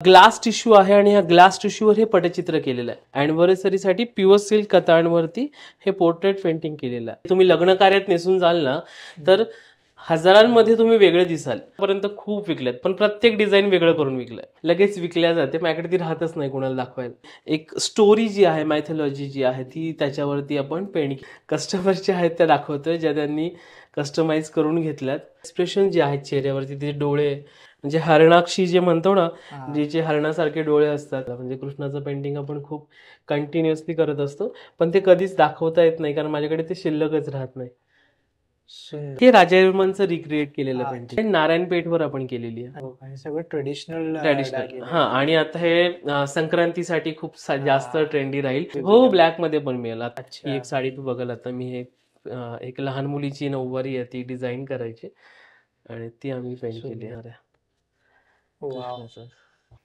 Glass tissue आहे आणि ह्या ग्लास टिश्यूवर हे पटचित्र केलेलं आहे. अॅनिव्हर्सरीसाठी प्युअर सिल्क कतांवरती हे पोर्ट्रेट पेंटिंग केलेलं आहे. तुम्ही लग्न कार्यात नेसून जाल ना तर हजारांमध्ये तुम्ही वेगळे दिसाल. पर्यंत खूप विकल्यात, पण प्रत्येक डिझाईन वेगळं करून विकलंय. लगेच विकल्या जाते, माझ्याकडे ती राहतच नाही कोणाला दाखवायला. एक स्टोरी जी आहे, मायथॉलॉजी जी आहे ती त्याच्यावरती आपण पेंट कस्टमरचे आहेत त्या दाखवतोय, ज्या त्यांनी कस्टमाइज करून घेतल्यात. एक्सप्रेशन जे आहेत चेहऱ्यावरती, ते डोळे म्हणजे हरणाक्षी जे म्हणतो ना, जे हरणासारखे डोळे असतात. म्हणजे कृष्णाचं पेंटिंग आपण खूप कंटिन्युअसली करत असतो, पण ते कधीच दाखवता येत नाही कारण माझ्याकडे ते शिल्लकच राहत नाही. हे राजायमांचं रिक्रिएट केलेलं पेंटिंग नारायणपेठवर आपण केलेली आहे. सगळं ट्रेडिशनल. हा, आणि आता हे संक्रांतीसाठी खूप जास्त ट्रेंडी राहील. हो, ब्लॅक मध्ये पण मिळेल. ही एक साडी तू बघाल, आता मी एक लहान मुलीची नऊवारी आहे ती डिझाईन करायची आणि ती आम्ही पेंट केली आहे.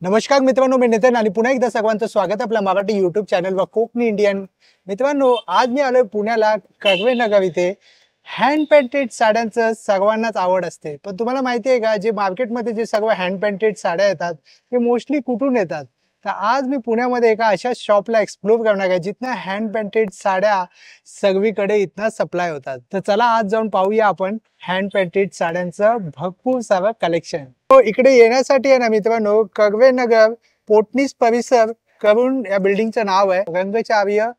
नमस्कार मित्रांनो, मी नितीन आणि पुन्हा एकदा सर्वांचं स्वागत आपल्या मराठी युट्यूब चॅनल व कोकणी इंडियन. मित्रांनो, आज मी आलोय पुण्याला कर्वे नगर इथे. हँड पेंटेड साड्यांचं सर्वांनाच आवड असते, पण तुम्हाला माहिती आहे का, जे मार्केटमध्ये जे सर्व हँड पेंटेड साड्या येतात ते मोस्टली कुठून येतात? तर आज मी पुण्यामध्ये एका अशा शॉपला एक्सप्लोर करणार आहे जिथनं हँड पेंटेड साड्या सर्वीकडे इथनं सप्लाय होतात. तर चला आज जाऊन पाहूया आपण हँड पेंटेड साड्यांचं भरपूर सारं कलेक्शन. इकडे येण्यासाठी आहे ना मित्रांनो, कर्वे नगर पोटनीस परिसर करून या बिल्डिंगचं नाव आहे. रंगचार्य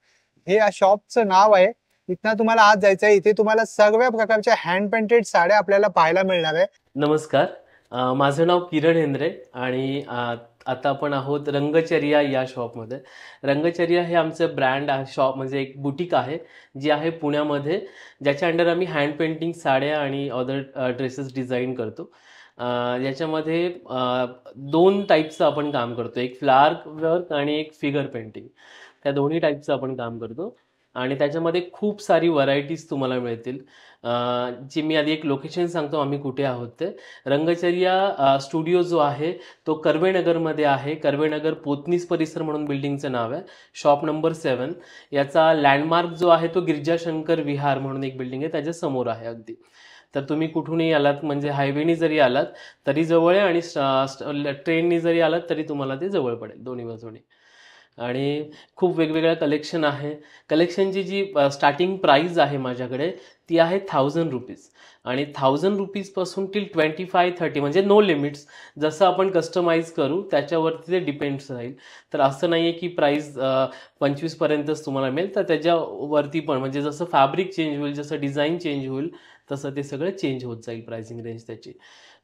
हे या शॉपचं नाव आहे. इथनं तुम्हाला आज जायचं आहे. इथे तुम्हाला सर्व प्रकारच्या हँड पेंटेड साड्या आपल्याला पाहायला मिळणार आहे. नमस्कार, माझं नाव किरण हेंद्रे आणि आता आपण आहोत रंगचर्या या शॉपमध्ये. रंगचर्या हे आमचं ब्रँड आहे, शॉप म्हणजे एक बुटीक आहे जी आहे पुण्यामध्ये, ज्याच्या अंडर आम्ही हँड पेंटिंग साड्या आणि अदर ड्रेसेस डिझाईन करतो. याच्यामध्ये दोन टाईपचं आपण काम करतो, एक फ्लावर वर्क आणि एक फिगर पेंटिंग. त्या दोन्ही टाईपचं आपण काम करतो आणि त्याच्यामध्ये खूप सारी व्हरायटीज तुम्हाला मिळतील. जी मी आधी एक लोकेशन सांगतो आम्ही कुठे आहोत ते. रंगचर्या स्टुडिओ जो आहे तो कर्वेनगरमध्ये आहे. कर्वेनगर पोतनीस परिसर म्हणून बिल्डिंगचं नाव आहे. Shop number 7. याचा लँडमार्क जो आहे तो गिरिजाशंकर विहार म्हणून एक बिल्डिंग आहे, त्याच्या समोर आहे अगदी. तर तुम्ही कुठूनही आलात, म्हणजे हायवेनी जरी आलात तरी जवळ आहे आणि ट्रेननी जरी आलात तरी तुम्हाला ते जवळ पडेल दोन्ही बाजूने. आणि खूप वेगवेगळ्या कलेक्शन आहे. कलेक्शनची जी स्टार्टिंग प्राईज आहे माझ्याकडे ती आहे 1000 रुपीज आणि 1000 रुपीजपासून टिल 25-30 म्हणजे नो लिमिट्स. जसं आपण कस्टमाइज करू त्याच्यावरती ते डिपेंड्स राहील. तर असं नाही आहे की प्राईज 25पर्यंतच तुम्हाला मिळेल, तर त्याच्यावरती पण, म्हणजे जसं फॅब्रिक चेंज होईल, जसं डिझाईन चेंज होईल, तसं ते सगळं चेंज होत जाईल प्राइसिंग रेंज त्याची.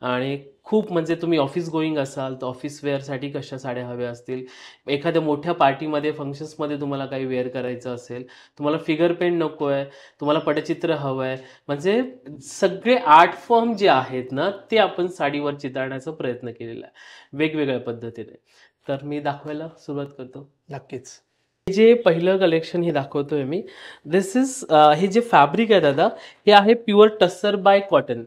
आणि खूप, म्हणजे तुम्ही ऑफिस गोईंग असाल तर ऑफिस वेअरसाठी कशा साड्या हव्या असतील, एखाद्या मोठ्या पार्टीमध्ये फंक्शन्समध्ये तुम्हाला काही वेअर करायचं असेल, तुम्हाला फिगर पेंट नको आहे, तुम्हाला पटचित्र हवं आहे, म्हणजे सगळे आर्ट फॉर्म जे आहेत ना ते आपण साडीवर चितारण्याचा प्रयत्न केलेला आहे वेगवेगळ्या पद्धतीने. तर मी दाखवायला सुरुवात करतो. नक्कीच. जे पहिलं कलेक्शन हे दाखवतोय मी, दिस इज हे जे फॅब्रिक आहे दादा, हे आहे प्युअर टस्सर बाय कॉटन.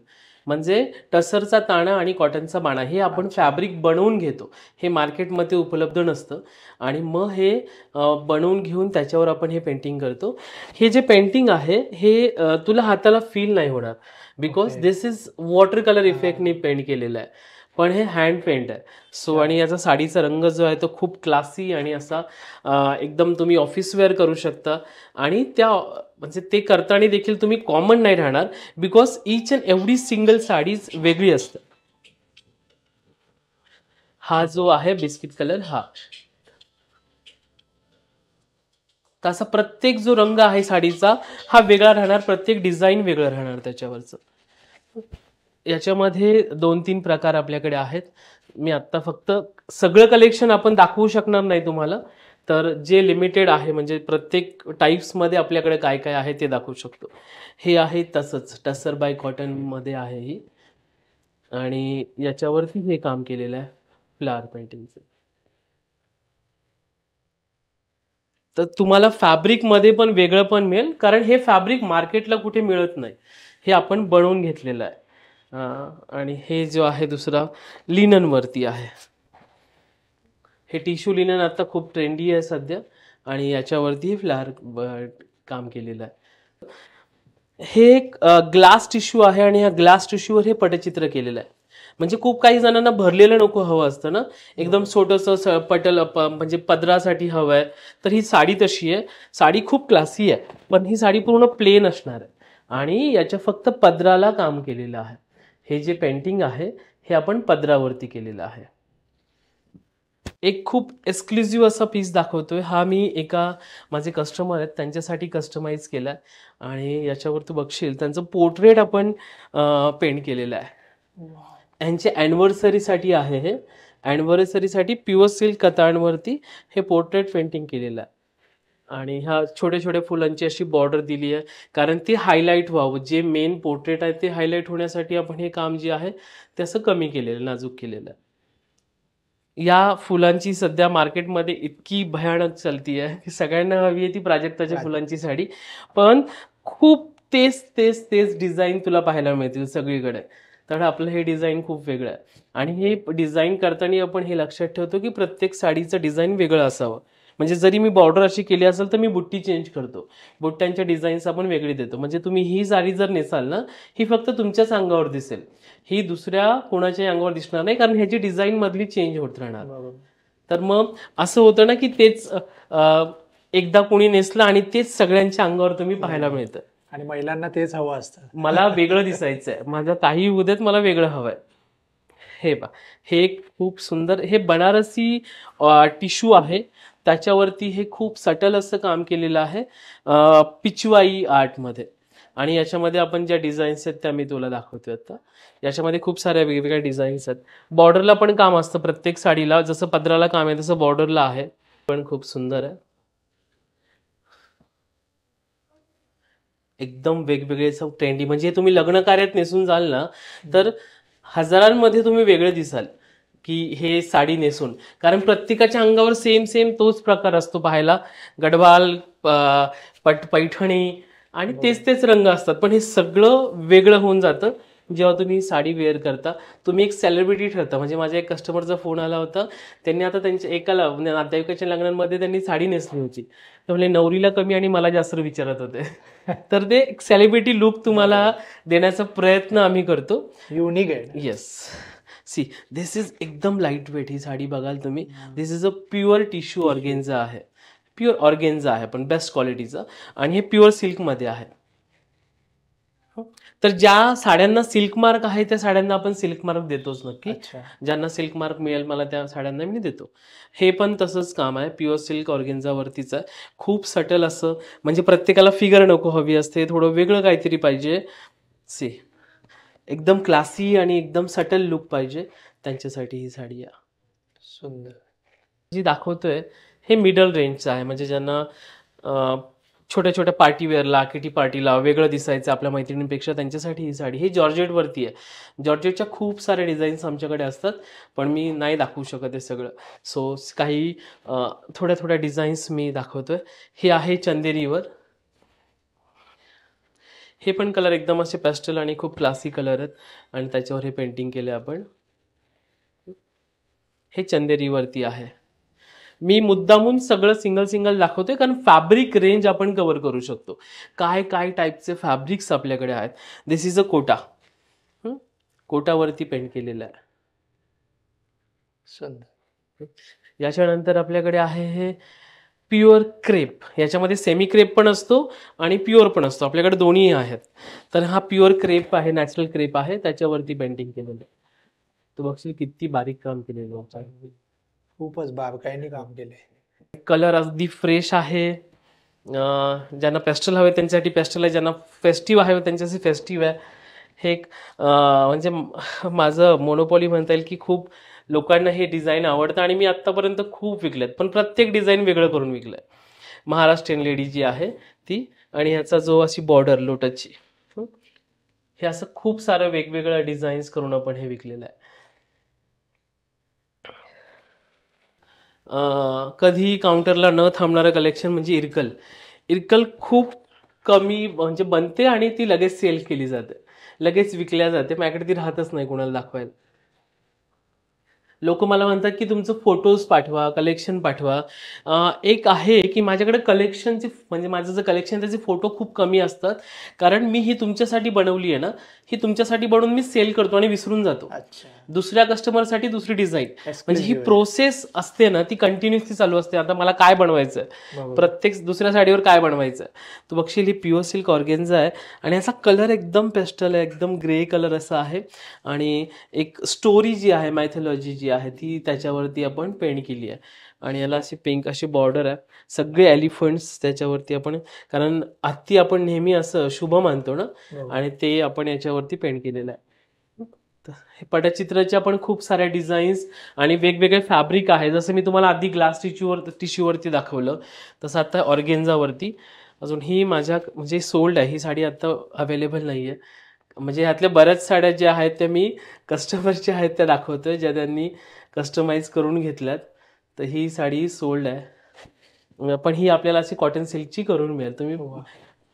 म्हणजे टसरचा ताणा आणि कॉटनचा बाणा हे आपण फॅब्रिक बनवून घेतो. हे मार्केटमध्ये उपलब्ध नसतं आणि मग हे बनवून घेऊन त्याच्यावर आपण हे पेंटिंग करतो. हे जे पेंटिंग आहे हे तुला हाताला फील नाही होणार, because this is water colour इफेक्टने पेंट केलेलं आहे, पण हे हँड पेंट आहे. सो आणि याचा साडीचा रंग जो आहे तो खूप क्लासी आणि असा एकदम तुम्ही ऑफिस वेअर करू शकता. आणि म्हणजे ते करताना देखील तुम्ही कॉमन नाही राहणार, because each and every single sarees वेगळी असते. हा जो आहे बिस्किट कलर, हा तसा प्रत्येक जो रंग आहे साडीचा हा वेगळा राहणार, प्रत्येक डिझाईन वेगळं राहणार त्याच्यावरचं. याच्यामध्ये 2-3 प्रकार आपल्याकडे आहेत. मी आत्ता फक्त सगळं कलेक्शन आपण दाखवू शकणार नाही तुम्हाला, तर जे लिमिटेड आहे, म्हणजे प्रत्येक टाईप्समध्ये आपल्याकडे काय काय आहे ते दाखवू शकतो. हे आहे तसंच टसर बाय कॉटनमध्ये आहे ही, आणि याच्यावरती हे काम केलेलं आहे फ्लावर पेंटिंगचं. तर तुम्हाला फॅब्रिकमध्ये पण वेगळं पण मिळेल, कारण हे फॅब्रिक मार्केटला कुठे मिळत नाही, हे आपण बनवून घेतलेलं आहे. आणि हे जो आहे दुसरा लिननवरती आहे. हे टिश्यू लिनन आता खूप ट्रेंडी आहे सध्या, आणि याच्यावरती फ्लावर काम केलेलं आहे. हे एक ग्लास टिश्यू आहे आणि ह्या ग्लास टिश्यूवर हे पटचित्र केलेलं आहे. म्हणजे खूप काही जणांना भरलेलं नको हवं असतं ना, एकदम छोटंसं म्हणजे पदरासाठी हवं आहे, तर ही साडी तशी आहे. साडी खूप क्लासी आहे, पण ही साडी पूर्ण प्लेन असणार आहे आणि याच्या फक्त पदराला काम केलेलं आहे. हे जे पेंटिंग आहे हे आपण पदरावरती केलेलं आहे. एक खूप एक्सक्लुझिव्ह असा पीस दाखवतोय. हा मी एका माझे कस्टमर आहेत त्यांच्यासाठी कस्टमाइज केलाय आणि याच्यावर तू बघशील त्यांचं पोर्ट्रेट आपण पेंट केलेलं आहे. यांच्या अॅनिव्हर्सरीसाठी आहे. हे अॅनिव्हर्सरीसाठी प्युअर सिल्क कतांवरती हे पोर्ट्रेट पेंटिंग केलेलं आहे आणि ह्या छोट्या छोट्या फुलांची अशी बॉर्डर दिली आहे, कारण ते हायलाईट व्हावं. जे मेन पोर्ट्रेट आहे ते हायलाईट होण्यासाठी आपण हे काम जे आहे ते असं कमी केलेलं, नाजूक केलेलं आहे. या फुलांची सध्या मार्केटमध्ये इतकी भयानक चालती आहे की सगळ्यांना हवी आहे ती प्राजक्ताच्या फुलांची साडी, पण खूप तेच तेच तेच डिझाईन तुला पाहायला मिळतील सगळीकडे. तर आपलं हे डिझाईन खूप वेगळं आहे आणि हे डिझाईन करताना आपण हे लक्षात ठेवतो की प्रत्येक साडीचं डिझाईन वेगळं असावं. म्हणजे जरी मी बॉर्डर अशी केली असेल तर मी बुट्टी चेंज करतो, बुट्ट्यांच्या डिझाईन्स आपण वेगळी देतो. म्हणजे तुम्ही ही साडी जर नेसाल ना, ही फक्त तुमच्याच अंगावर दिसेल, ही दुसऱ्या कोणाच्याही अंगावर दिसणार नाही, कारण ह्याची डिझाईन मधली चेंज होत राहणार. तर मग असं होतं ना की तेच एकदा कोणी नेसलं आणि तेच सगळ्यांच्या अंगावर तुम्ही पाहायला मिळतं आणि महिलांना तेच हवं असतं. मला वेगळं दिसायचंय, माझं काही उद्यात मला वेगळं हवंय. हे बा, हे खूप सुंदर हे बनारसी टिश्यू आहे, त्याच्यावरती हे खूप सटल असं काम केलेलं आहे पिचवाई आर्टमध्ये. आणि याच्यामध्ये आपण ज्या डिझाईन्स आहेत त्या मी तुला दाखवतोय आता. याच्यामध्ये खूप साऱ्या वेगवेगळ्या डिझाईन्स आहेत. बॉर्डरला पण काम असतं प्रत्येक साडीला, जसं पदराला काम आहे तसं बॉर्डरला आहे. पण खूप सुंदर आहे, एकदम वेगवेगळे ट्रेंडी. म्हणजे तुम्ही लग्न कार्यात नेसून जाल ना तर हजारांमध्ये तुम्ही वेगळे दिसाल की हे साडी नेसून, कारण प्रत्येकाच्या अंगावर सेम सेम तोच प्रकार असतो पाहायला. गडवाल, पैठणी आणि तेच तेच रंग असतात, पण हे सगळं वेगळं होऊन जातं जेव्हा तुम्ही साडी वेअर करता. तुम्ही एक सेलिब्रिटी ठरता. म्हणजे माझ्या एक कस्टमरचा फोन आला होता, त्यांनी आता त्यांच्या एकाला नातेवाईकाच्या लग्नांमध्ये त्यांनी साडी नेसली होती, तर म्हणजे नवरीला कमी आणि मला जास्त विचारत होते. तर ते एक सेलिब्रिटी लुक तुम्हाला देण्याचा प्रयत्न आम्ही करतो. युनिक आहे. येस, सी दिस इज एकदम लाईट वेट ही साडी बघाल तुम्ही. This is a pure tissue organza आहे, प्युअर ऑर्गेन्झा आहे पण बेस्ट क्वालिटीचा, आणि हे प्युअर सिल्कमध्ये आहे. तर ज्या साड्यांना सिल्क मार्क आहे त्या साड्यांना आपण सिल्क मार्क देतोच नक्की. ज्यांना सिल्क मार्क मिळेल मला त्या साड्यांना मी देतो. हे पण तसंच काम आहे, प्युअर सिल्क ऑर्गेन्झावरतीच आहे. खूप सटल असं, म्हणजे प्रत्येकाला फिगर नको हवी असते, थोडं वेगळं काहीतरी पाहिजे. सी एकदम क्लासी आणि एकदम सटल लुक पाहिजे, त्यांच्यासाठी ही साडी आहे. सुंदर जी दाखवतोय हे मिडल रेंजचं आहे. म्हणजे ज्यांना छोट्या छोट्या पार्टीवेअरला, किटी पार्टीला वेगळं दिसायचं आपल्या मैत्रिणींपेक्षा, त्यांच्यासाठी ही साडी. ही जॉर्जेटवरती आहे. जॉर्जेटच्या खूप सारे डिझाईन्स आमच्याकडे असतात, पण मी नाही दाखवू शकत हे सगळं. सो काही थोड्या थोड्या डिझाईन्स मी दाखवतोय. हे आहे चंदेरीवर. हे पण कलर एकदम असे पेस्टल आणि खूप क्लासी कलर आहेत आणि त्याच्यावर हे पेंटिंग केले आपण. हे चंदेरीवरती आहे. मी मुद्दामून सगळं सिंगल सिंगल दाखवतोय कारण फॅब्रिक रेंज आपण कव्हर करू शकतो. काय काय टाईपचे फॅब्रिक्स आपल्याकडे आहेत. दिस इज अ कोटा, कोटावरती पेंट केलेलं आहे. सुंदर. याच्यानंतर आपल्याकडे आहे हे प्युअर क्रेप. याच्यामध्ये सेमी क्रेप पण असतो आणि प्युअर पण असतो, आपल्याकडे दोन्ही आहेत. तर हा प्युअर क्रेप आहे, नॅचरल क्रेप आहे, त्याच्यावरती पेंटिंग केलेलं आहे. तू बघशील किती बारीक काम केलेलं आहे, खूपच बारकाईने काम केले. कलर अगदी फ्रेश आहे. ज्यांना पेस्टल हवे त्यांच्यासाठी पेस्टल आहे, ज्यांना फेस्टिव्ह आहे त्यांच्यासाठी फेस्टिव्ह आहे. हे एक म्हणजे माझं मोनोपॉली म्हणता येईल की खूप लोकांना हे डिझाईन आवडतं आणि मी आत्तापर्यंत खूप विकलेत, पण प्रत्येक डिझाईन वेगळं करून विकलंय. महाराष्ट्रीयन लेडी जी आहे ती, आणि ह्याचा जो अशी बॉर्डर लोटसची, हे असं खूप सारं वेगवेगळं डिझाईन्स करून आपण हे विकलेलं आहे. कधी काउंटरला न थांबणारं कलेक्शन म्हणजे इरकल. इरकल खूप कमी म्हणजे बनते आणि ती लगेच सेल केली जाते, लगेच विकल्या जाते. माझ्याकडे ती राहतच नाही कोणाला दाखवायला. लोक मला म्हणतात की तुमचं फोटोज पाठवा, कलेक्शन पाठवा. एक आहे की माझ्याकडे कलेक्शनचे म्हणजे माझं जे कलेक्शन त्याचे फोटो खूप कमी असतात, कारण मी ही तुमच्यासाठी बनवली आहे ना, ही तुमच्यासाठी बनवून मी सेल करतो आणि विसरून जातो. अच्छा, दुसऱ्या कस्टमरसाठी दुसरी डिझाईन, म्हणजे ही Exclusive आहे. प्रोसेस असते ना ती कंटिन्युअसली चालू असते. आता मला काय बनवायचं, बरोबर. प्रत्येक दुसऱ्या साडीवर काय बनवायचं, तू बघशील ही प्युअर सिल्क ऑर्गेन्झा आहे आणि याचा कलर एकदम पेस्टल आहे, एकदम ग्रे कलर असा आहे आणि एक स्टोरी जी आहे, मायथॉलॉजी जी आहे ती त्याच्यावरती आपण पेंट केली आहे. आणि याला अशी पिंक अशी बॉर्डर आहे, सगळे एलिफंट्स त्याच्यावरती आपण, कारण हत्ती आपण नेहमी असं शुभ मानतो ना, बरोबर. आणि ते आपण याच्यावरती पेंट केलेलं आहे. तर हे पटचित्राच्या पण खूप साऱ्या डिझाईन्स आणि वेगवेगळे फॅब्रिक आहे. जसं मी तुम्हाला आधी ग्लास टिश्यूवरती दाखवलं, तसं आता ऑर्गेन्झावरती अजून ही माझ्या म्हणजे सोल्ड आहे. ही साडी आता अवेलेबल नाही आहे. म्हणजे ह्यातल्या बऱ्याच साड्या ज्या आहेत त्या मी कस्टमरच्या आहेत त्या दाखवतोय, ज्या त्यांनी कस्टमाइज करून घेतल्यात. तर ही साडी सोल्ड आहे, पण ही आपल्याला अशी कॉटन सिल्कची करून मिळेल. तुम्ही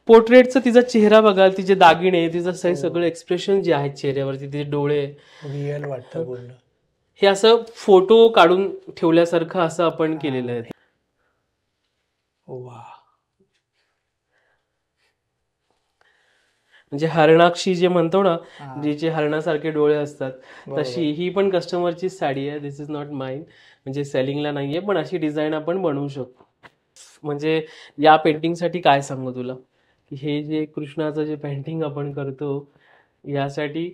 पोर्ट्रेटचं तिचा चेहरा बघाल, तिचे दागिने, तिचं सगळं एक्सप्रेशन जे आहेत चेहऱ्यावरती, तिचे डोळे, रिअल वाटतं पूर्ण. हे असं फोटो काढून ठेवल्यासारखं असं आपण केलेलं आहे. वा, म्हणजे हरणाक्षी जे म्हणतो ना, हा. जिचे हरणासारखे डोळे असतात, बरोबर. तशी ही पण कस्टमरची साडी आहे. दिस इज नॉट माइन, म्हणजे सेलिंगला नाहीये, पण अशी डिझाईन आपण बनवू शकतो. म्हणजे या पेंटिंगसाठी काय सांगू तुला, की हे जे कृष्णाचं जे पेंटिंग आपण करतो यासाठी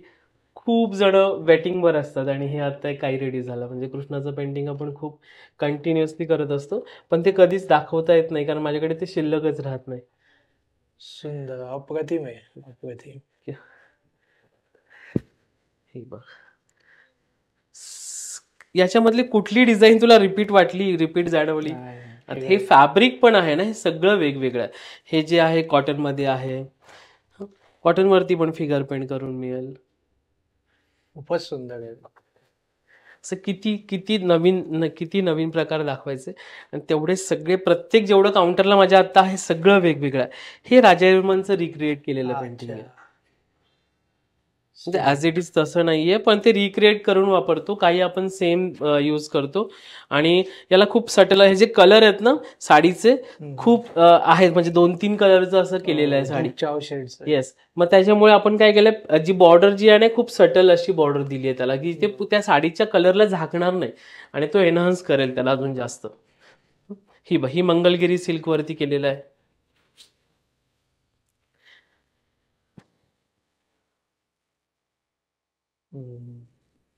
खूप जण वेटिंगवर असतात आणि हे आता काही रेडी झालं. म्हणजे कृष्णाचं पेंटिंग आपण खूप कंटिन्युअसली करत असतो, पण ते कधीच दाखवता येत नाही, कारण माझ्याकडे ते शिल्लकच राहत नाही. सुंदर, अप्रतिम आहे, अप्रतिम. हे बघ, याच्यामधली कुठली डिझाईन तुला रिपीट वाटली, रिपीट जाणवली? नाही, आता हे फॅब्रिक पण आहे ना, हे सगळं वेगवेगळं आहे. हे जे आहे कॉटन मध्ये आहे, कॉटन वरती पण फिगर पेंट करून मिळेल. खूपच सुंदर आहे. असं किती किती नवीन प्रकार दाखवायचे, आणि तेवढे सगळे प्रत्येक जेवढं काउंटरला माझ्या आता आहे सगळं वेगवेगळं आहे. हे राजावर्मनचं रिक्रिएट केलेलं पेंटिंग आहे. म्हणजे ॲज इट इज तसं नाहीये, पण ते रिक्रिएट करून वापरतो. काही आपण सेम यूज करतो आणि याला खूप सटल आहे. जे कलर आहेत ना साडीचे खूप आहेत, म्हणजे 2-3 कलरचं असं केलेलं आहे साडी. येस, मग त्याच्यामुळे आपण काय केलंय, जी बॉर्डर जी आहे ना खूप सटल अशी बॉर्डर दिली आहे त्याला, की ते त्या साडीच्या कलरला झाकणार नाही आणि तो एनहान्स करेल त्याला अजून जास्त. ही मंगलगिरी सिल्क वरती केलेलं आहे.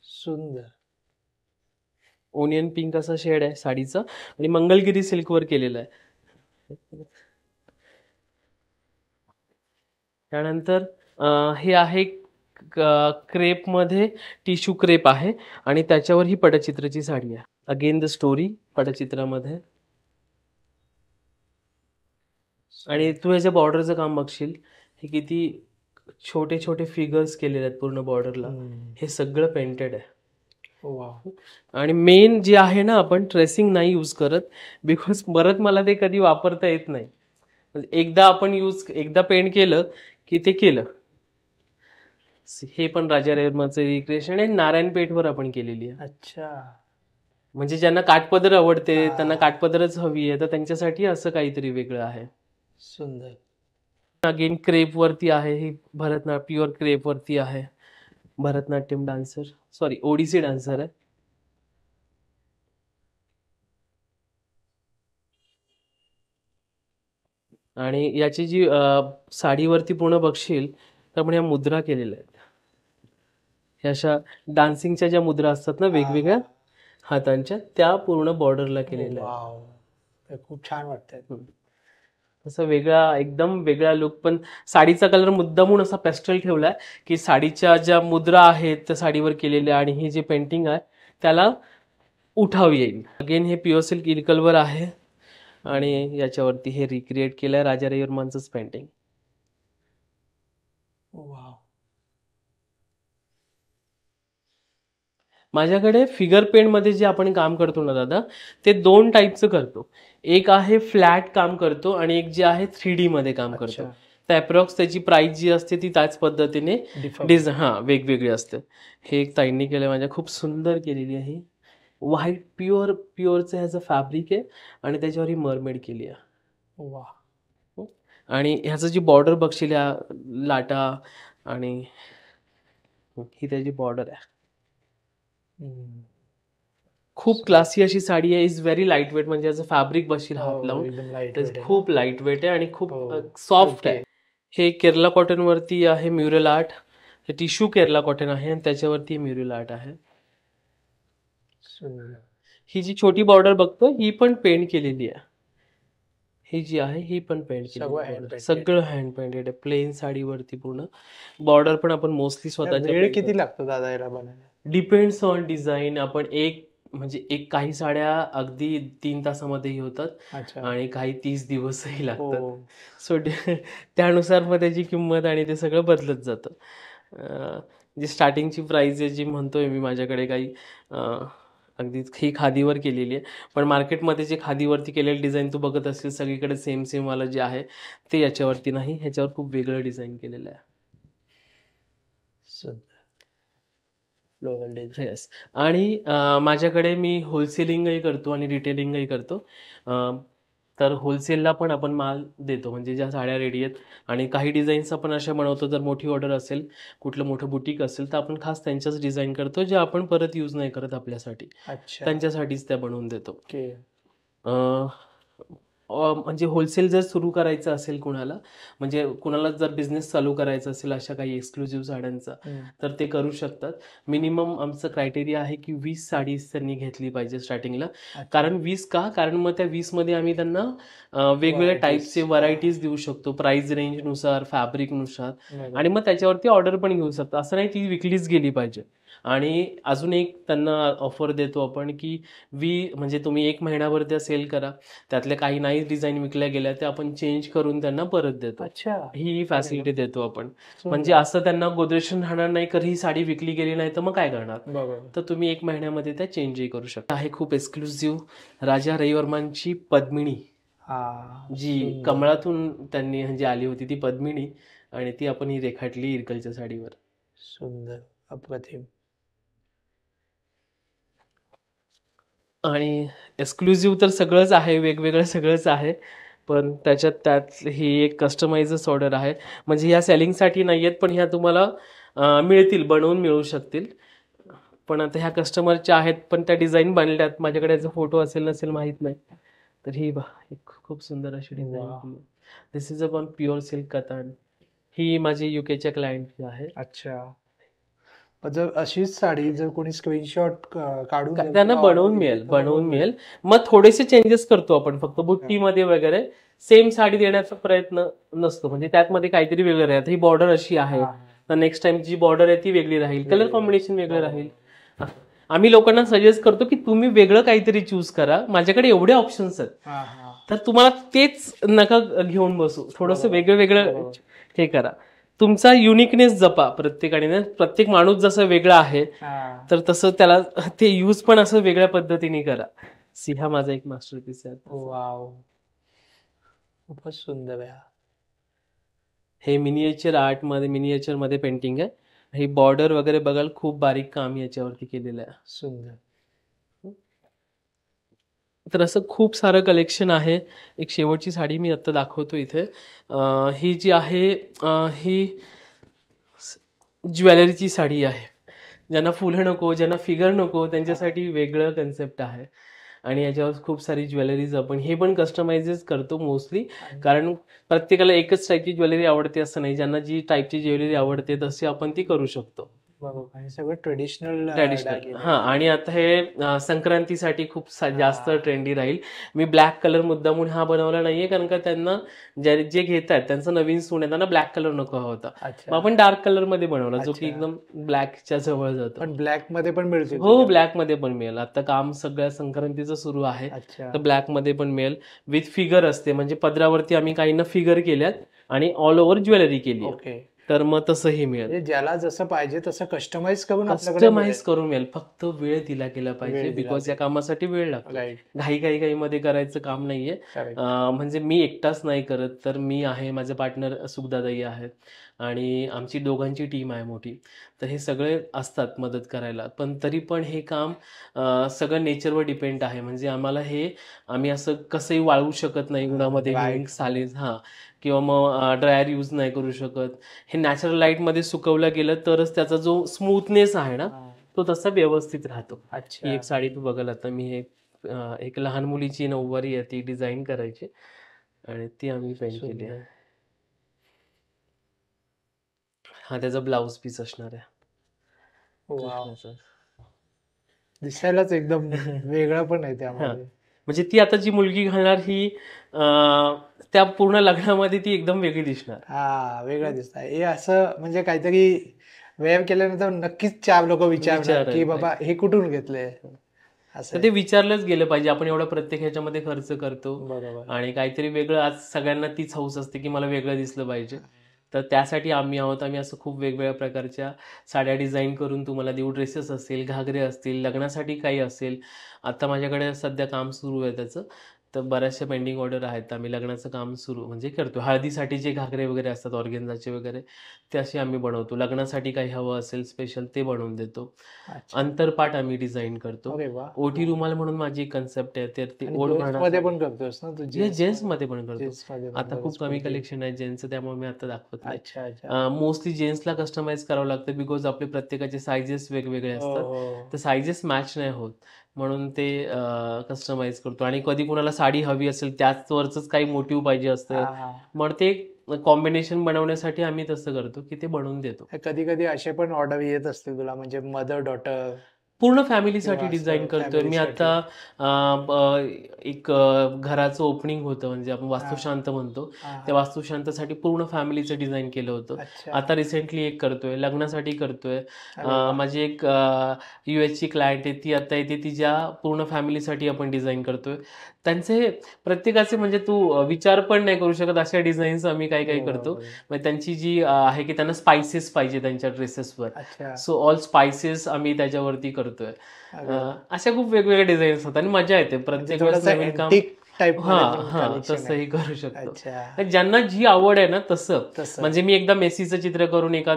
सुंदर ओनियन पिंक असा शेड आहे साडीचा आणि मंगलगिरी सिल्कवर केलेलं आहे. त्यानंतर हे आहे क्रेप मध्ये, टिश्यू क्रेप आहे आणि त्याच्यावर ही पटचित्राची साडी आहे. अगेन द स्टोरी पटचित्रामध्ये. आणि तू ह्याच्या बॉर्डरचं काम बघशील, हे किती छोटे छोटे फिगर्स केलेले आहेत पूर्ण बॉर्डरला. हे सगळं पेंटेड आहे. आणि मेन जे आहे ना, आपण ट्रेसिंग नाही यूज करत, बिकॉज परत मला ते कधी वापरता येत नाही. एकदा आपण एकदा पेंट केलं की ते केलं. हे पण राजा रेवर्मनचं रिक्रिएशन आहे, नारायणपेठवर आपण केलेली आहे. अच्छा, म्हणजे ज्यांना काठपदर आवडते, त्यांना काठपदरच हवी आहे, तर त्यांच्यासाठी असं काहीतरी वेगळं आहे. सुंदर. अगेन क्रेप वरती आहे, ही भरतनाट्यम प्युअर क्रेप वरती आहे. Bharatanatyam dancer, sorry Odissi dancer आहे. आणि याची जी साडीवरती पूर्ण बघशील तर पण या मुद्रा केलेल्या आहेत. ह्या अशा डान्सिंगच्या ज्या मुद्रा असतात ना वेगवेगळ्या हातांच्या, त्या पूर्ण बॉर्डरला केलेल्या आहेत. खूप छान वाटतंय. असं वेगळा, एकदम वेगळा लुक. पण साडीचा कलर मुद्दामून असा पेस्टल ठेवलाय, की साडीच्या ज्या मुद्रा आहेत त्या साडीवर केलेल्या आणि हे जे पेंटिंग आहे त्याला उठाव येईल. अगेन हे प्युअर सिल्क इल्कलवर आहे आणि याच्यावरती हे रिक्रिएट केलंय राजा रेवर्मनचंच पेंटिंग. माझ्याकडे फिगर पेंट मध्ये जे आपण काम करतो ना दादा, ते 2 टाईपचं करतो. एक आहे फ्लॅट काम करतो आणि एक जे आहे 3D मध्ये काम करतो. तर अप्रॉक्स त्याची प्राइस जी असते ती त्याच पद्धतीने वेगवेगळी असते. हे एक ताईंनी केलं, माझ्या खूप सुंदर केलेली आहे. व्हाईट प्युअरचं ह्याचं फॅब्रिक आहे आणि त्याच्यावर ही मरमेड केली आहे. वा. आणि ह्याचं जी बॉर्डर बघशील या लाटा आणि ही त्याची बॉर्डर आहे. खूप क्लासी अशी साडी आहे. इज व्हेरी लाईट वेट, म्हणजे याचं फॅब्रिक बसशील हात लावून तर खूप लाईट वेट आहे आणि खूप सॉफ्ट आहे. हे केरला कॉटन वरती आहे म्युरल आर्ट. हे टिश्यू केरला कॉटन आहे आणि त्याच्यावरती म्युरल आर्ट आहे. ही जी छोटी बॉर्डर बघतो ही पण पेंट केलेली आहे. ही जी आहे ही पण पेंट केलेली, सगळं हँड पेंटेड आहे. प्लेन साडीवरती पूर्ण बॉर्डर पण आपण मोस्टली स्वतःच्या. वेळ किती लागतो दादा याला बनायला? Depends on design. आपण म्हणजे काही साड्या अगदी 3 तासामध्येही होतात आणि काही 30 दिवसही लागतात. सो त्यानुसार मग त्याची किंमत आणि ते सगळं बदलत जातं. जी स्टार्टिंगची प्राइस आहे जी म्हणतोय मी, माझ्याकडे काही अगदी ही खादीवर केलेली आहे, पण मार्केटमध्ये जे खादीवरती केलेलं डिझाईन तू बघत असेल सगळीकडे सेम वाला जे आहे ते याच्यावरती नाही, ह्याच्यावर खूप वेगळं डिझाईन केलेलं आहे. येस. आणि माझ्याकडे मी होलसेलिंगही करतो आणि रिटेलिंगही करतो. तर होलसेलला पण आपण माल देतो, म्हणजे ज्या साड्या रेडी आहेत आणि काही डिझाईन्स आपण अशा बनवतो. जर मोठी ऑर्डर असेल, कुठलं मोठं बुटीक असेल, तर आपण खास त्यांच्याच डिझाईन करतो जे आपण परत यूज नाही करत आपल्यासाठी, त्यांच्यासाठीच त्या बनवून देतो. म्हणजे होलसेल जर सुरू करायचं असेल कुणाला, म्हणजे कुणाला जर बिझनेस चालू करायचा असेल अशा काही एक्सक्लुझिव्ह साड्यांचा, तर ते करू शकतात. मिनिमम आमचं क्रायटेरिया आहे की 20 साडी त्यांनी घेतली पाहिजे स्टार्टिंगला. कारण 20 का? कारण मग त्या 20 मध्ये आम्ही त्यांना वेगवेगळ्या टाईपचे व्हरायटीज देऊ शकतो, प्राइस रेंजनुसार, फॅब्रिकनुसार, आणि मग त्याच्यावरती ऑर्डर पण घेऊ शकतो. असं नाही ती विकलीच गेली पाहिजे. आणि अजून एक त्यांना ऑफर देतो आपण की म्हणजे तुम्ही 1 महिनाभर त्या सेल करा, त्यातल्या काही नाही डिझाईन विकल्या गेल्या त्या आपण चेंज करून त्यांना परत देतो. ही फॅसिलिटी देतो आपण. म्हणजे असं त्यांना गोदरेशन राहणार नाही की ही साडी विकली गेली नाही तर मग काय करणार, तर तुम्ही 1 महिन्यामध्ये त्या चेंजही करू शकता. आहे खूप एक्सक्लुझिव्ह राजा रविवर्मांची पद्मिणी, जी कमळातून त्यांनी म्हणजे आली होती ती पद्मिणी, आणि ती आपण ही रेखाटली इरकलच्या साडीवर. सुंदर, अप्रतिम. आणि एक्सक्लुझिव्ह तर सगळंच आहे, वेगवेगळं सगळंच आहे, पण त्यात ही एक कस्टमाइजच ऑर्डर आहे. म्हणजे ह्या सेलिंगसाठी नाही आहेत, पण ह्या तुम्हाला मिळतील, बनवून मिळू शकतील. पण आता ह्या कस्टमरच्या आहेत, पण त्या डिझाईन बनल्यात. माझ्याकडे याचा फोटो असेल नसेल माहीत नाही. तर ही खूप सुंदर अशी design. This is upon pure silk katan. ही माझी युकेच्या क्लायंटची आहे. अच्छा. जर अशीच साडी जर कोणी स्क्रीनशॉट काढून त्यांना बनवून मिळेल. मग थोडेसे चेंजेस करतो आपण, फक्त बुट्टीमध्ये वगैरे सेम साडी देण्याचा प्रयत्न नसतो. म्हणजे त्यातमध्ये काहीतरी वेगळं राहतं. ही बॉर्डर अशी आहे, तर नेक्स्ट टाइम जी बॉर्डर आहे ती वेगळी राहील, कलर कॉम्बिनेशन वेगळं राहील. आम्ही लोकांना सजेस्ट करतो की तुम्ही वेगळं काहीतरी चूज करा, माझ्याकडे एवढे ऑप्शन्स आहेत, तर तुम्हाला तेच नका घेऊन बसू, थोडंसं वेगळं हे करा. तुमचा युनिकनेस जपा प्रत्येकाने. प्रत्येक माणूस जसं वेगळा आहे, तर तसं त्याला ते यूज पण असं वेगळ्या पद्धतीने करा. हा माझा एक मास्टरपीस आहे. वाव, खूपच सुंदर आहे. हे मिनिएचर आर्ट मध्ये, मिनिएचर मध्ये पेंटिंग आहे. ही बॉर्डर वगैरे बघाल, खूप बारीक काम याच्यावरती केलेलं आहे. सुंदर. तर असं खूप सारं कलेक्शन आहे. एक शेवटची साडी मी आता दाखवतो इथे. ही जी आहे ही ज्वेलरीची साडी आहे. ज्यांना फुलं नको, ज्यांना फिगर नको, त्यांच्यासाठी वेगळं कन्सेप्ट आहे. आणि याच्यावर खूप सारी ज्वेलरीज आपण हे पण कस्टमाइजेस करतो मोस्टली, कारण प्रत्येकाला एकच टाईपची ज्वेलरी आवडते असं नाही. ज्यांना जी टाईपची ज्वेलरी आवडते तशी आपण ती करू शकतो. सगळं ट्रेडिशनल. हा, आणि आता हे संक्रांतीसाठी खूप जास्त ट्रेंडी राहील. मी ब्लॅक कलर मुद्दामून हा बनवला नाहीये, कारण का त्यांना जे घेत आहेत त्यांचं नवीन सून आहे, त्यांना ब्लॅक कलर नको होता. मग आपण डार्क कलर मध्ये बनवला, जो की एकदम ब्लॅकच्या जवळ जातो. पण ब्लॅक मध्ये पण मिळते? हो, ब्लॅक मध्ये पण मिळेल. आता काम सगळ्या संक्रांतीचं सुरू आहे, तर ब्लॅक मध्ये पण मिळेल. विथ फिगर असते, म्हणजे पदरावरती आम्ही काही ना फिगर केल्यात आणि ऑल ओव्हर ज्वेलरी केली, तर मग तसंही मिळेल. ज्याला जसं पाहिजे तसं कस्टमाइज करून मिळेल. फक्त वेळ दिला गेला पाहिजे, बिकॉज या कामासाठी वेळ लागतो. घाई मध्ये करायचं काम नाहीये. म्हणजे मी एकटाच नाही करत, तर मी आहे, माझे पार्टनर सुखदादाई आहेत, आणि आमची दोघांची टीम आहे मोठी. तर हे सगळे असतात मदत करायला. पण तरी पण हे काम सगळं नेचरवर डिपेंड आहे. म्हणजे आम्ही असं कसंही वाळवू शकत नाही उन्हामध्ये नेऊन राईट. सालीज किंवा मग ड्रायर यूज नाही करू शकत. हे नॅचरल लाईटमध्ये सुकवलं गेलं तरच त्याचा जो स्मूथनेस आहे ना, तो तसा व्यवस्थित राहतो. ही एक साडी तू बघाल आता मी एक लहान मुलीची नऊवारी आहे ती डिझाईन करायची आणि ती आम्ही पेंट केली आहे. हा त्याचा ब्लाऊज पीस असणार आहे. कृष्णाचा. दिसायलाच एकदम वेगळं पण आहे हा त्यामध्ये. म्हणजे ती आता जी मुलगी घालणार ही त्या पूर्ण लग्नामध्ये ती एकदम वेगळी दिसणार. हा वेगळं दिसत आहे हे असं म्हणजे काहीतरी वेअर केल्यानंतर नक्कीच 4 लोक विचारणार की बाबा हे कुठून घेतलंय असं. तर ते विचारलंच गेलं पाहिजे. आपण एवढा प्रत्येक ह्याच्यामध्ये खर्च करतो बरोबर. आणि काहीतरी वेगळं, आज सगळ्यांना तीच हौस असते की मला वेगळं दिसलं पाहिजे. तर त्यासाठी आम्ही असं खूप वेगवेगळ्या प्रकारच्या साड्या डिझाईन करून तुम्हाला देऊ. ड्रेसेस असतील, घागरे असतील, लग्नासाठी काही असेल. आता माझ्याकडे सध्या काम सुरू आहे त्याचं. तर बऱ्याचशा पेंडिंग ऑर्डर आहेत. आम्ही लग्नाचं काम सुरू म्हणजे करतो. हळदीसाठी जे घागरे वगैरे असतात ऑर्गेन्झाचे वगैरे ते असे आम्ही बनवतो. लग्नासाठी काही हवं असेल स्पेशल ते बनवून देतो. अंतरपाट आम्ही डिझाईन करतो. ओटी रुमाल म्हणून माझी एक कन्सेप्ट आहे. तर ती ओढ मध्ये पण करतोस ना तू? जेंट्स मध्ये पण करतो. आता खूप कमी कलेक्शन आहे जेंट्सचं, त्यामुळे मी आता दाखवत नाही. अच्छा. मोस्टली जेंट्सला कस्टमाइज करावं लागतं बिकॉज आपले प्रत्येकाचे सायझेस वेगवेगळे असतात. तर सायझेस मॅच नाही होत म्हणून ते कस्टमाइज करतो. आणि कधी कोणाला साडी हवी असेल त्याचवरच काही मोटिव्ह पाहिजे असतं, मग ते कॉम्बिनेशन बनवण्यासाठी आम्ही तसं करतो की ते बनवून देतो. कधी कधी असे पण ऑर्डर येत असतील तुला म्हणजे मदर डॉटर पूर्ण फॅमिलीसाठी डिझाईन करतोय मी. आता एक घराचं ओपनिंग होतं म्हणजे आपण वास्तुशांत म्हणतो, त्या वास्तुशांतसाठी पूर्ण फॅमिलीचं डिझाईन केलं होतं. आता रिसेंटली एक करतोय, लग्नासाठी करतोय. माझी एक US ची क्लायंट आहे, ती आता येते, तिच्या पूर्ण फॅमिलीसाठी आपण डिझाईन करतोय. त्यांचे प्रत्येकाचे म्हणजे तू विचार पण नाही करू शकत अशा डिझाईन्स आम्ही काही काही करतो. म्हणजे त्यांची जी आहे की त्यांना स्पायसेस पाहिजे त्यांच्या ड्रेसेसवर, सो ऑल स्पायसेस आम्ही त्याच्यावरती करतोय. अशा खूप वेगवेगळ्या डिझाईन्स होतात आणि मजा येते प्रत्येक वेळेस नवीन काम. तसंही करू शकतो. ज्यांना जी आवड आहे ना तसं. म्हणजे मी एकदा मेसीचं चित्र करून एका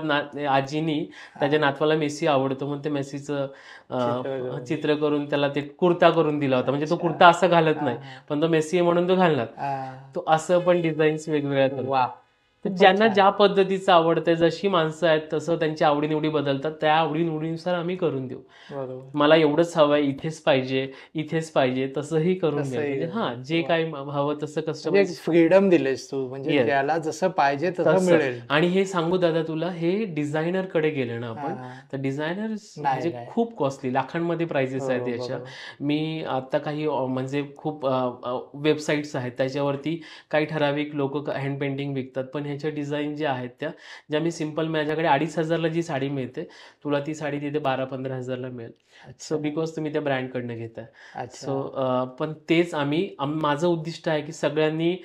आजीनी त्याच्या नातवाला मेसी आवडतो म्हणून ते मेसीचं चित्र करून त्याला ते कुर्ता करून दिला होता. म्हणजे तो कुर्ता असं घालत नाही पण तो मेसी आहे म्हणून तो घालणार. तो असं पण डिझाईन्स वेगवेगळ्या करतो. ज्यांना ज्या पद्धतीचं आवडतं, जशी माणसं आहेत तसं त्यांची आवडीनिवडी बदलतात, त्या आवडीनिवडीनुसार आम्ही करून देऊ. मला एवढंच हवंय, इथेच पाहिजे तसंही करून देऊ. म्हणजे जे काही हवं तसं कस्टमाइज फ्रीडम दिलेस तू, म्हणजे ज्याला जसं पाहिजे तसं मिळेल. आणि हे सांगू दादा तुला, हे डिझायनर कडे गेलं ना आपण तर डिझायनर म्हणजे खूप कॉस्टली, लाखांमध्ये प्राइसेस आहेत याच्या. मी आता काही म्हणजे खूप वेबसाईट्स आहेत त्याच्यावरती काही ठराविक लोक हँड पेंटिंग विकतात, पण ह्याच्या डिझाईन ज्या आहेत ज्या मी सिम्पल, माझ्याकडे 2,500ला जी साडी मिळते तुला ती साडी तिथे 12-15 हजारला मिळेल. सो बिकॉज तुम्ही त्या ब्रँडकडनं घेताय. सो पण तेच माझं उद्दिष्ट आहे की सगळ्यांनी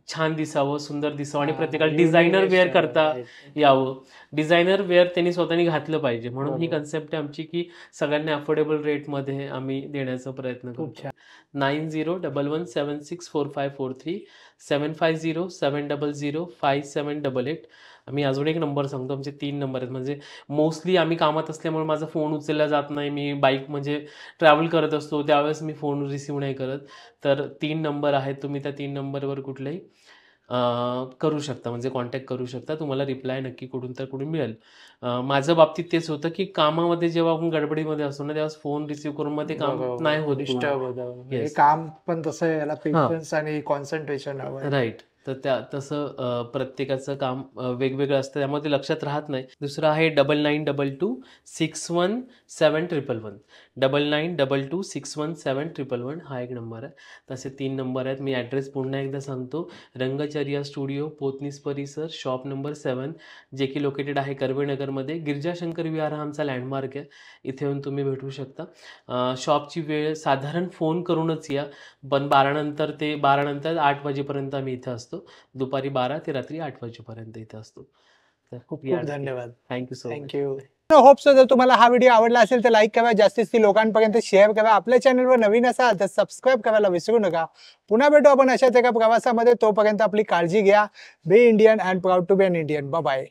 छान दिसावं, सुंदर दिसावं आणि प्रत्येकाला डिझायनर वेअर करता यावं. डिझायनर वेअर त्यांनी स्वतःनी घातलं पाहिजे म्हणून ही कन्सेप्ट आहे आमची की सगळ्यांना अफोर्डेबल रेटमध्ये आम्ही देण्याचा प्रयत्न करतो. 9011764543 7507005788. मी अजून एक नंबर सांगतो, आमचे 3 नंबर आहेत. म्हणजे मोस्टली आम्ही कामात असल्यामुळे माझा फोन उचलला जात नाही. मी बाईक म्हणजे ट्रॅव्हल करत असतो त्यावेळेस मी फोन रिसीव्ह नाही करत. तर 3 नंबर आहेत, तुम्ही त्या 3 नंबरवर कुठलाही करू शकता, म्हणजे कॉन्टॅक्ट करू शकता. तुम्हाला रिप्लाय नक्की कुठून तर कुठून मिळेल. माझं बाबतीत तेच होतं की कामामध्ये जेव्हा आपण गडबडीमध्ये असतो ना तेव्हा फोन रिसीव्ह करून मग ते काम नाही होत. काम पण तसं याला पेशन्स आणि कॉन्सन्ट्रेशन हवं. राईट. तर तसं प्रत्येकाचं काम वेगवेगळं असतं त्यामुळे ते लक्षात राहत नाही. दुसरं आहे 9922617111 9922617111 हा एक नंबर आहे. तसे 3 नंबर आहेत. मी ॲड्रेस पुन्हा एकदा सांगतो, रंगचर्या स्टुडिओ, पोतनीस परिसर, शॉप नंबर 7, जे की लोकेटेड आहे कर्वेनगरमध्ये. गिरजाशंकर विहार हा आमचा लँडमार्क आहे, इथे येऊन तुम्ही भेटू शकता. शॉपची वेळ साधारण फोन करूनच या, पण 12 नंतर 8 वाजेपर्यंत आम्ही इथे असतो. दुपारी 12 ते रात्री 8 वाजेपर्यंत इथे असतो. तर खूप धन्यवाद. Thank you so much. Hope so जर तुम्हाला हा व्हिडिओ आवडला असेल तर लाईक करा, जास्तीत लोकांपर्यंत शेअर करा. आपल्या चॅनलवर नवीन असाल तर सबस्क्राईब करायला विसरू नका. पुन्हा भेटू आपण अशाच एका प्रवासामध्ये. तोपर्यंत आपली काळजी घ्या. Be Indian and proud to be an Indian. Bye bye.